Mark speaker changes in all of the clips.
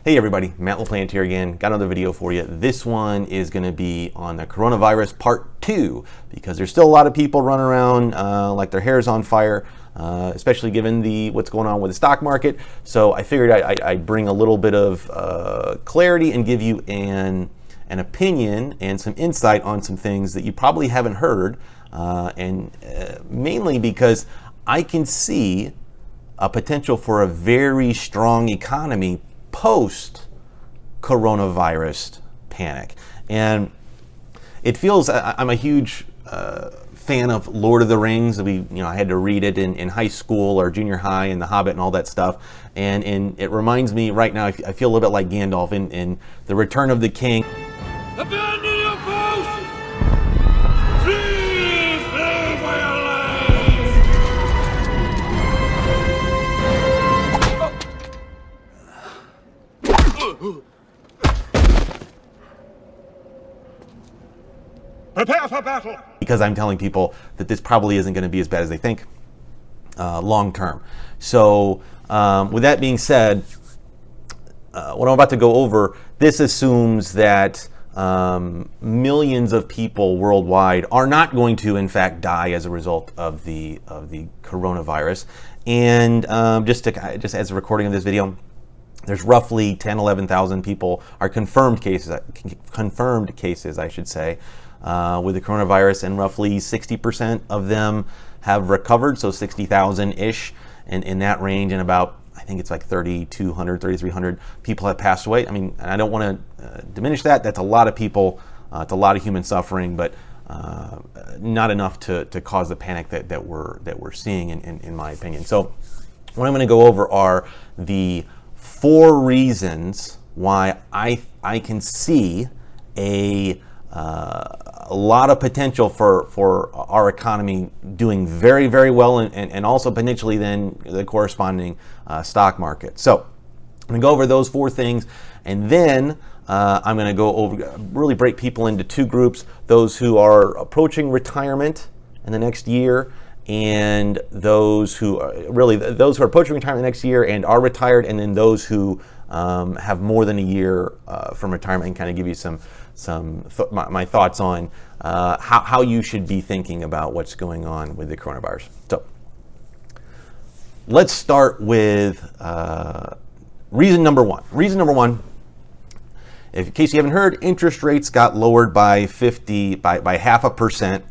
Speaker 1: Hey everybody, Matt LaPlante here again. Got another video for you. This one is going to be on the coronavirus part 2 because there's still a lot of people running around like their hair's on fire, especially given what's going on with the stock market. So I figured I'd bring a little bit of clarity and give you an opinion and some insight on some things that you probably haven't heard, and mainly because I can see a potential for a very strong economy post coronavirus panic. And it feels, I'm a huge fan of Lord of the Rings. I had to read it in high school or junior high, and The Hobbit and all that stuff. And it reminds me right now, I feel a little bit like Gandalf in The Return of the King.
Speaker 2: Abandon your post! Flee for your lives! Prepare for battle!
Speaker 1: Because I'm telling people that this probably isn't going to be as bad as they think long term. So with that being said, what I'm about to go over, this assumes that millions of people worldwide are not going to, in fact, die as a result of the coronavirus. And just as a recording of this video, there's roughly 11,000 people are confirmed cases, I should say, with the coronavirus, and roughly 60% of them have recovered, so 60,000-ish in that range, and about, I think it's like 3,200, 3,300 people have passed away. I mean, I don't want to diminish that. That's a lot of people. It's a lot of human suffering, but not enough to cause the panic that we're seeing, in my opinion. So what I'm going to go over are the 4 reasons why I can see a lot of potential for our economy doing very, very well, and also potentially then the corresponding stock market. So I'm going to go over those 4 things, and then I'm going to go over, really break people into 2 groups: those who are approaching retirement in the next year, and those who are approaching retirement next year and are retired, and then those who have more than a year from retirement, and kind of give you my thoughts on how you should be thinking about what's going on with the coronavirus. So let's start with reason number one. Reason number one, in case you haven't heard, interest rates got lowered by 0.5%.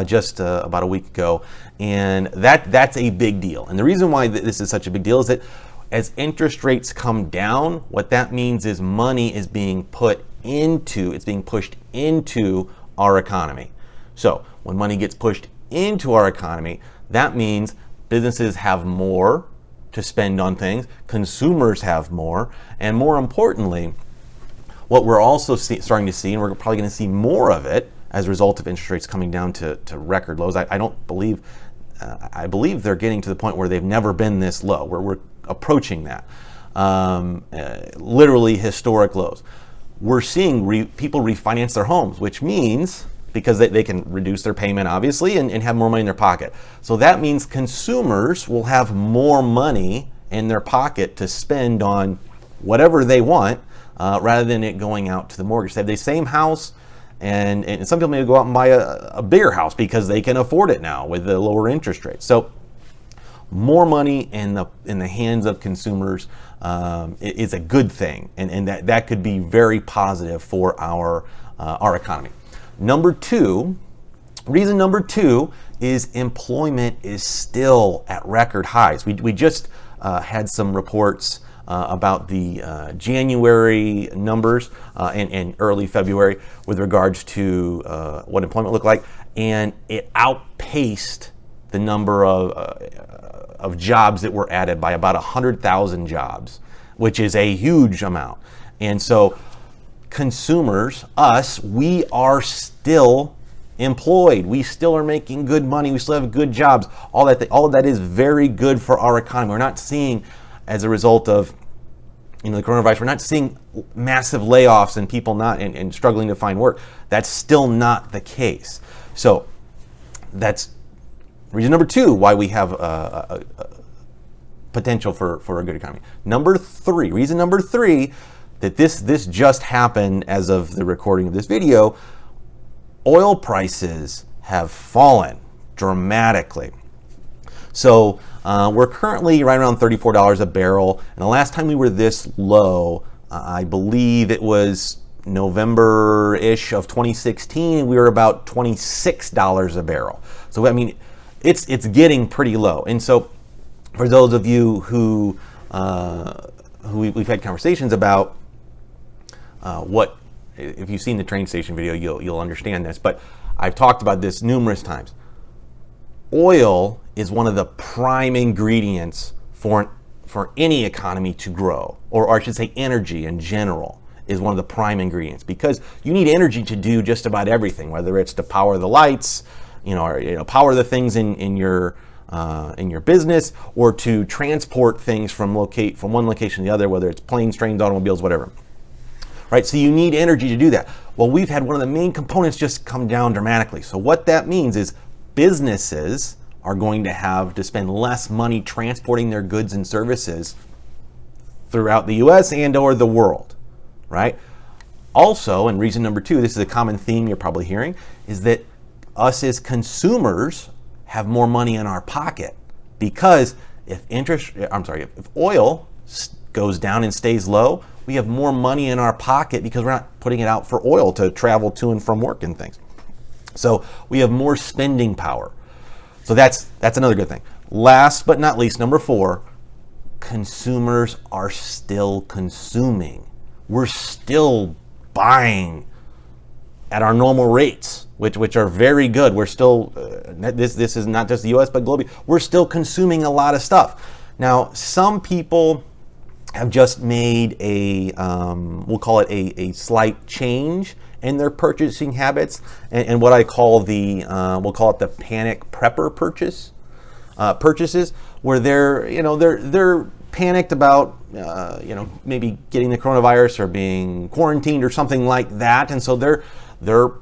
Speaker 1: Just about a week ago, and that's a big deal. And the reason why this is such a big deal is that as interest rates come down, what that means is money is being pushed into our economy. So when money gets pushed into our economy, that means businesses have more to spend on things, consumers have more, and more importantly, what we're also starting to see, and we're probably going to see more of it as a result of interest rates coming down to record lows. I believe they're getting to the point where they've never been this low, where we're approaching that, literally historic lows. We're seeing people refinance their homes, which means, because they can reduce their payment, obviously, and have more money in their pocket. So that means consumers will have more money in their pocket to spend on whatever they want, rather than it going out to the mortgage. They have the same house, and some people may go out and buy a bigger house because they can afford it now with the lower interest rates. So more money in the hands of consumers is a good thing, and that could be very positive for our economy. Reason number two is employment is still at record highs. We just had some reports about the January numbers and early February with regards to what employment looked like, and it outpaced the number of jobs that were added by about 100,000 jobs, which is a huge amount. And so consumers, we are still employed. We still are making good money. We still have good jobs. All of that is very good for our economy. We're not seeing, as a result of the coronavirus, we're not seeing massive layoffs and people not and struggling to find work. That's still not the case. So that's reason number two why we have potential for a good economy. Reason number three, that this just happened as of the recording of this video, oil prices have fallen dramatically. So we're currently right around $34 a barrel, and the last time we were this low, I believe it was November-ish of 2016, and we were about $26 a barrel. So I mean, it's getting pretty low. And so for those of you who we've had conversations about, what if you've seen the train station video, you'll understand this. But I've talked about this numerous times. Oil is one of the prime ingredients for any economy to grow, or I should say, energy in general is one of the prime ingredients, because you need energy to do just about everything, whether it's to power the lights, or power the things in your business, or to transport things from one location to the other, whether it's planes, trains, automobiles, whatever. Right, so you need energy to do that. Well, we've had one of the main components just come down dramatically. So what that means is businesses are going to have to spend less money transporting their goods and services throughout the US and or the world, right? Also, and reason number two, this is a common theme you're probably hearing, is that us as consumers have more money in our pocket, because if oil goes down and stays low, we have more money in our pocket because we're not putting it out for oil to travel to and from work and things. So we have more spending power. So that's another good thing. Last but not least, number four, consumers are still consuming. We're still buying at our normal rates, which are very good. We're still, this is not just the US, but globally, we're still consuming a lot of stuff. Now, some people have just made we'll call it a slight change in their purchasing habits, and what I call we'll call it the panic prepper purchases, where they're panicked about maybe getting the coronavirus or being quarantined or something like that, and so they're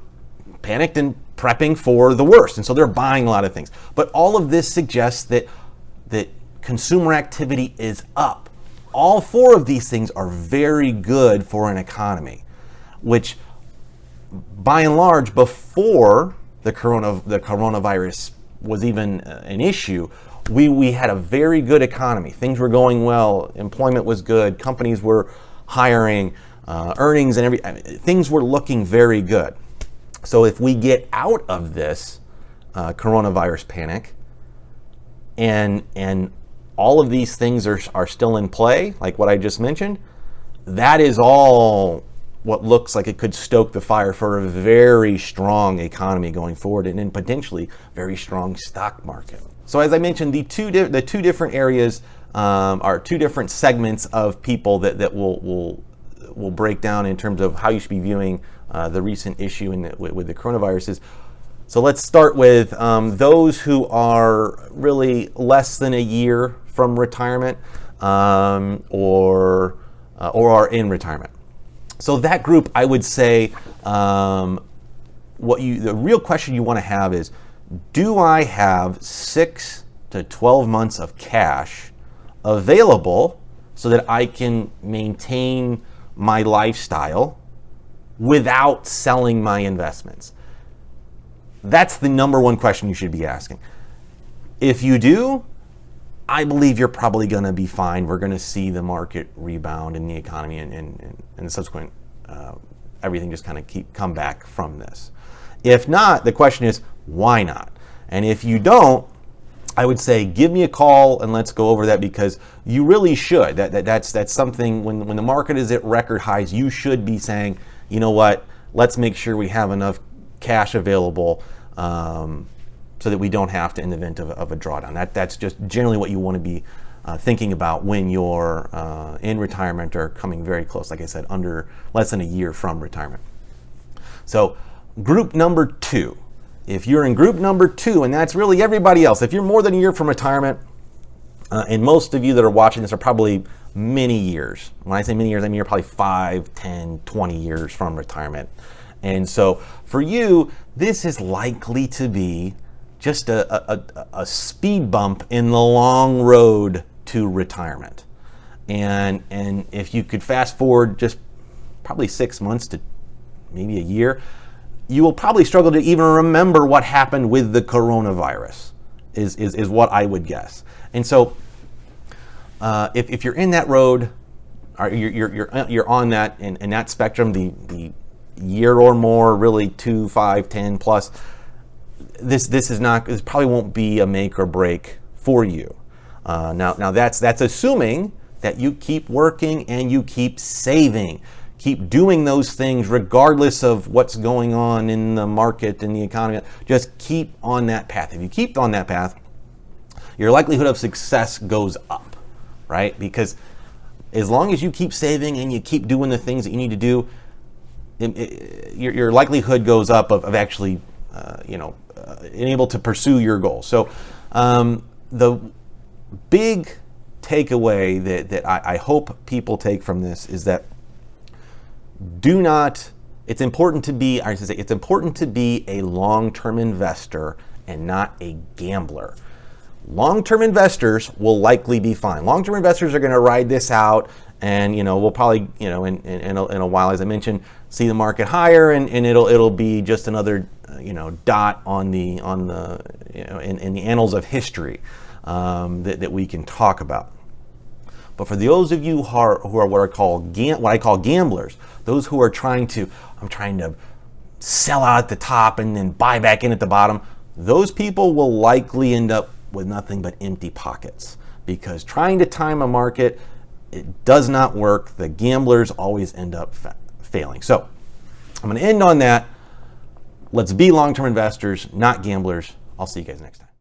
Speaker 1: panicked and prepping for the worst, and so they're buying a lot of things. But all of this suggests that consumer activity is up. All four of these things are very good for an economy, which by and large, before the coronavirus was even an issue, we had a very good economy. Things were going well, employment was good, companies were hiring, earnings and things were looking very good. So if we get out of this coronavirus panic, and all of these things are still in play, like what I just mentioned, that is all what looks like it could stoke the fire for a very strong economy going forward, and then potentially very strong stock market. So as I mentioned, the two different areas are two different segments of people that will break down in terms of how you should be viewing the recent issue with the coronaviruses. So let's start with those who are really less than a year from retirement, or are in retirement. So that group, I would say, the real question you want to have is, do I have 6 to 12 months of cash available so that I can maintain my lifestyle without selling my investments? That's the number one question you should be asking. If you do, I believe you're probably going to be fine. We're going to see the market rebound in the economy, and the subsequent everything just kind of come back from this. If not, the question is, why not? And if you don't, I would say give me a call and let's go over that, because you really should. That's something, when the market is at record highs, you should be saying, you know what, let's make sure we have enough cash available so that we don't have to in the event of a drawdown. That's just generally what you want to be thinking about when you're in retirement or coming very close, like I said, under less than a year from retirement. So group number 2. If you're in group number 2, and that's really everybody else, if you're more than a year from retirement, and most of you that are watching this are probably many years. When I say many years, I mean you're probably 5, 10, 20 years from retirement. And so for you, this is likely to be just a speed bump in the long road to retirement. And if you could fast forward just probably 6 months to maybe a year, you will probably struggle to even remember what happened with the coronavirus, is what I would guess. And so if you're in that road, or you're on that in that spectrum, the year or more, really 2, 5, 10 plus, this probably won't be a make or break for you. Now that's assuming that you keep working and you keep saving, keep doing those things regardless of what's going on in the market and the economy. Just keep on that path. If you keep on that path, your likelihood of success goes up, right? Because as long as you keep saving and you keep doing the things that you need to do, your likelihood goes up of actually, able to pursue your goals. So the big takeaway that I hope people take from this is that it's important to be a long-term investor and not a gambler. Long-term investors will likely be fine. Long-term investors are going to ride this out, and we'll probably in a while, as I mentioned, see the market higher, and it'll be just another dot on the in the annals of history that we can talk about. But for those of you who are what I call gamblers, those who are trying to sell out at the top and then buy back in at the bottom, those people will likely end up with nothing but empty pockets, because trying to time a market, it does not work. The gamblers always end up failing. So I'm going to end on that. Let's be long-term investors, not gamblers. I'll see you guys next time.